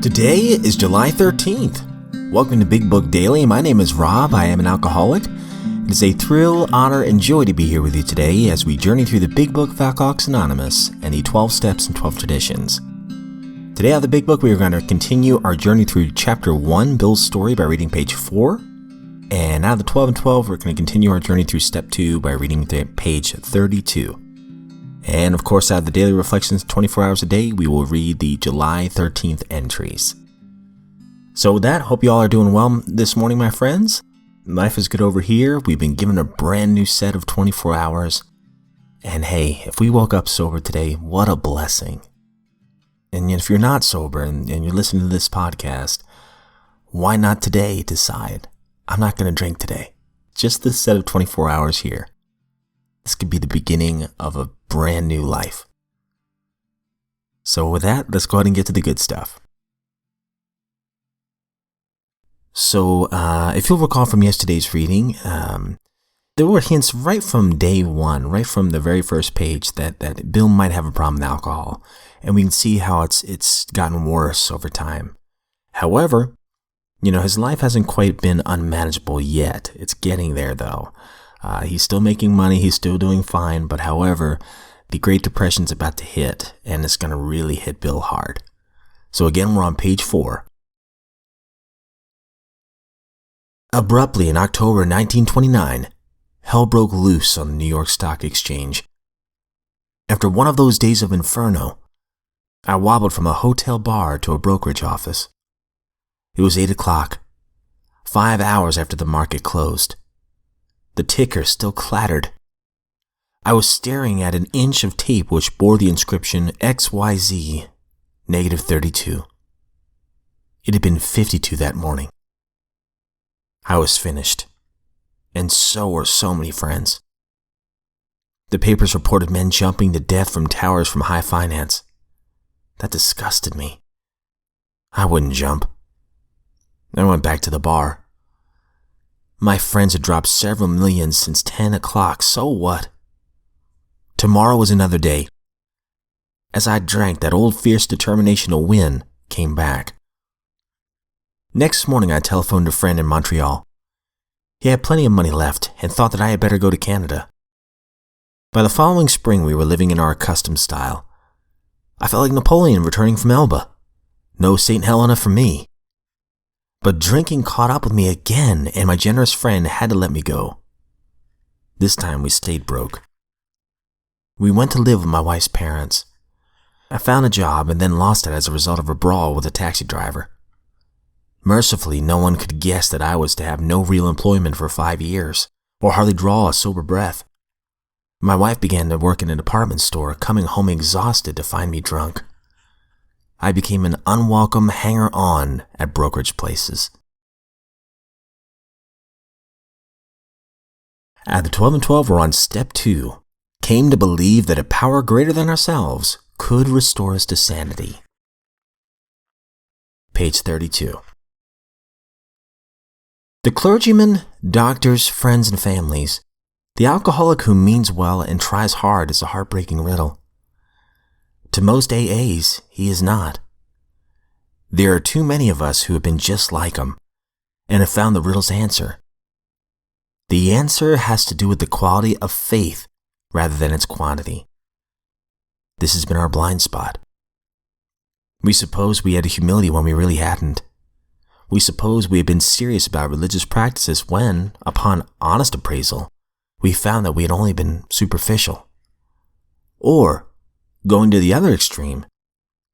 Today is July 13th. Welcome to Big Book Daily. My name is Rob. I am an alcoholic. It is a thrill, honor, and joy to be here with you today as we journey through the Big Book of Alcoholics Anonymous and the 12 Steps and 12 Traditions. Today out of the Big Book, we are going to continue our journey through Chapter 1, Bill's Story, by reading page 4. And out of the 12 and 12, we're going to continue our journey through Step 2 by reading page 32. And of course, out of the Daily Reflections 24 hours a day, we will read the July 13th entries. So with that, hope you all are doing well this morning, my friends. Life is good over here. We've been given a brand new set of 24 hours. And hey, if we woke up sober today, what a blessing. And if you're not sober and you're listening to this podcast, why not today decide, I'm not going to drink today. Just this set of 24 hours here. This could be the beginning of a brand new life. So with that, let's go ahead and get to the good stuff. So, if you'll recall from yesterday's reading, there were hints right from day one, right from the very first page, that Bill might have a problem with alcohol. And we can see how it's gotten worse over time. However, his life hasn't quite been unmanageable yet. It's getting there, though. He's still making money, he's still doing fine, but however, the Great Depression's about to hit, and it's going to really hit Bill hard. So again, we're on page 4. Abruptly in October 1929, hell broke loose on the New York Stock Exchange. After one of those days of inferno, I wobbled from a hotel bar to a brokerage office. It was 8 o'clock, 5 hours after the market closed. The ticker still clattered. I was staring at an inch of tape which bore the inscription XYZ -32. It had been 52 that morning. I was finished, and so were so many friends. The papers reported men jumping to death from towers from high finance. That disgusted me. I wouldn't jump. I went back to the bar. My friends had dropped several millions since 10 o'clock, so what? Tomorrow was another day. As I drank, that old fierce determination to win came back. Next morning, I telephoned a friend in Montreal. He had plenty of money left and thought that I had better go to Canada. By the following spring, we were living in our accustomed style. I felt like Napoleon returning from Elba. No St. Helena for me. But drinking caught up with me again, and my generous friend had to let me go. This time we stayed broke. We went to live with my wife's parents. I found a job and then lost it as a result of a brawl with a taxi driver. Mercifully, no one could guess that I was to have no real employment for 5 years, or hardly draw a sober breath. My wife began to work in a department store, coming home exhausted to find me drunk. I became an unwelcome hanger-on at brokerage places. At the 12 and 12, we're on Step 2. Came to believe that a power greater than ourselves could restore us to sanity. Page 32. The clergymen, doctors, friends, and families, the alcoholic who means well and tries hard is a heartbreaking riddle. To most AAs, he is not. There are too many of us who have been just like him and have found the riddle's answer. The answer has to do with the quality of faith rather than its quantity. This has been our blind spot. We suppose we had humility when we really hadn't. We suppose we had been serious about religious practices when, upon honest appraisal, we found that we had only been superficial. Or, going to the other extreme,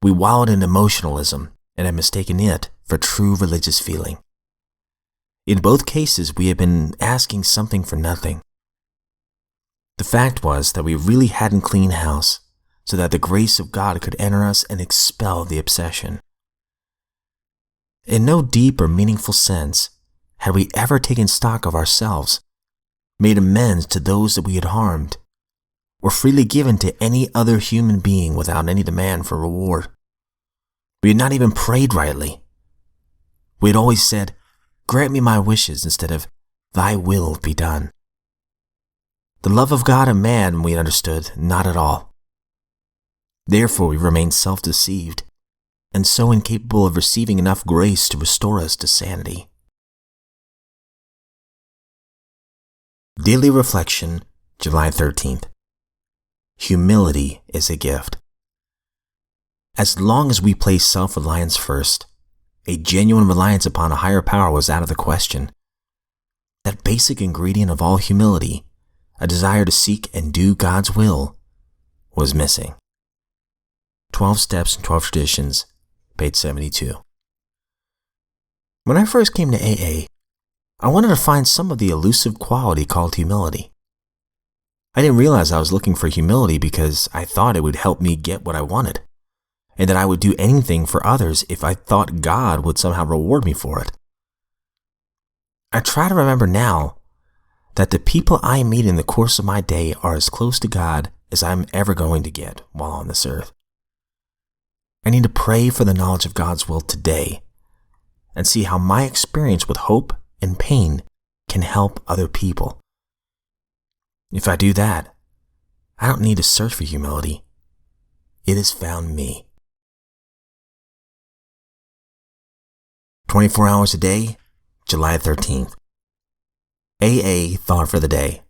we wallowed in emotionalism and had mistaken it for true religious feeling. In both cases, we had been asking something for nothing. The fact was that we really hadn't cleaned house so that the grace of God could enter us and expel the obsession. In no deep or meaningful sense had we ever taken stock of ourselves, made amends to those that we had harmed, or freely given to any other human being without any demand for reward. We had not even prayed rightly. We had always said, "Grant me my wishes," instead of "Thy will be done." The love of God and man, we understood, not at all. Therefore we remained self-deceived and so incapable of receiving enough grace to restore us to sanity. Daily Reflection, July 13th. Humility is a gift. As long as we place self-reliance first, a genuine reliance upon a higher power was out of the question. That basic ingredient of all humility, a desire to seek and do God's will, was missing. 12 Steps and 12 Traditions, page 72. When I first came to AA, I wanted to find some of the elusive quality called humility. I didn't realize I was looking for humility because I thought it would help me get what I wanted, and that I would do anything for others if I thought God would somehow reward me for it. I try to remember now that the people I meet in the course of my day are as close to God as I'm ever going to get while on this earth. I need to pray for the knowledge of God's will today and see how my experience with hope and pain can help other people. If I do that, I don't need to search for humility. It has found me. 24 hours a day, July 13th. AA thought for the day.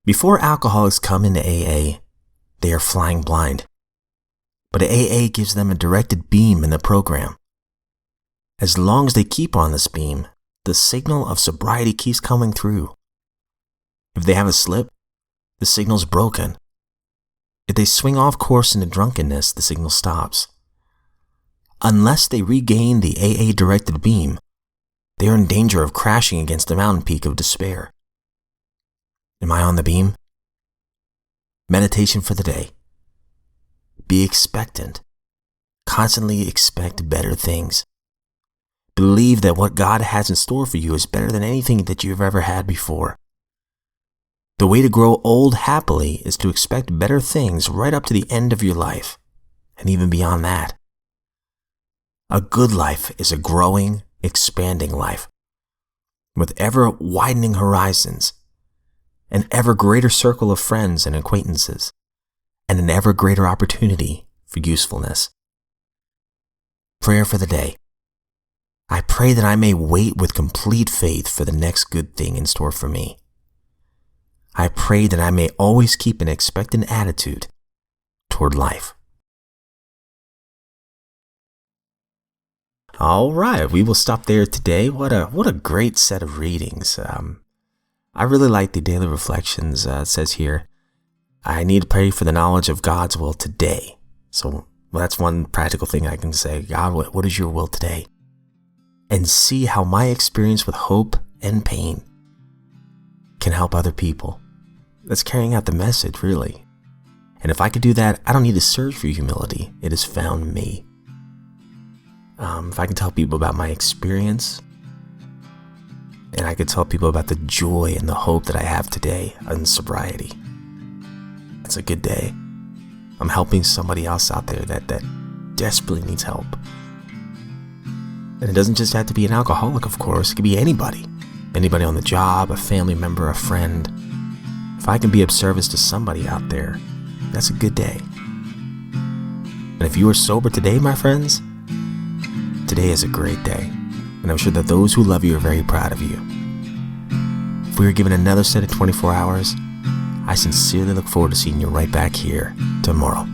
Before alcoholics come into AA, they are flying blind. But AA gives them a directed beam in the program. As long as they keep on this beam, the signal of sobriety keeps coming through. If they have a slip, the signal's broken. If they swing off course into drunkenness, the signal stops. Unless they regain the AA-directed beam, they are in danger of crashing against the mountain peak of despair. Am I on the beam? Meditation for the day. Be expectant. Constantly expect better things. Believe that what God has in store for you is better than anything that you've ever had before. The way to grow old happily is to expect better things right up to the end of your life, and even beyond that. A good life is a growing, expanding life, with ever widening horizons, an ever greater circle of friends and acquaintances, and an ever greater opportunity for usefulness. Prayer for the day. I pray that I may wait with complete faith for the next good thing in store for me. I pray that I may always keep an expectant attitude toward life. All right, we will stop there today. What a great set of readings. I really like the daily reflections. It says here, I need to pray for the knowledge of God's will today. So that's one practical thing I can say. God, what is your will today? And see how my experience with hope and pain can help other people. That's carrying out the message, really. And if I could do that, I don't need to search for humility. It has found me. If I can tell people about my experience, and I could tell people about the joy and the hope that I have today in sobriety, it's a good day. I'm helping somebody else out there that desperately needs help. And it doesn't just have to be an alcoholic, of course. It could be anybody. Anybody on the job, a family member, a friend. If I can be of service to somebody out there, that's a good day. And if you are sober today, my friends, today is a great day. And I'm sure that those who love you are very proud of you. If we are given another set of 24 hours, I sincerely look forward to seeing you right back here tomorrow.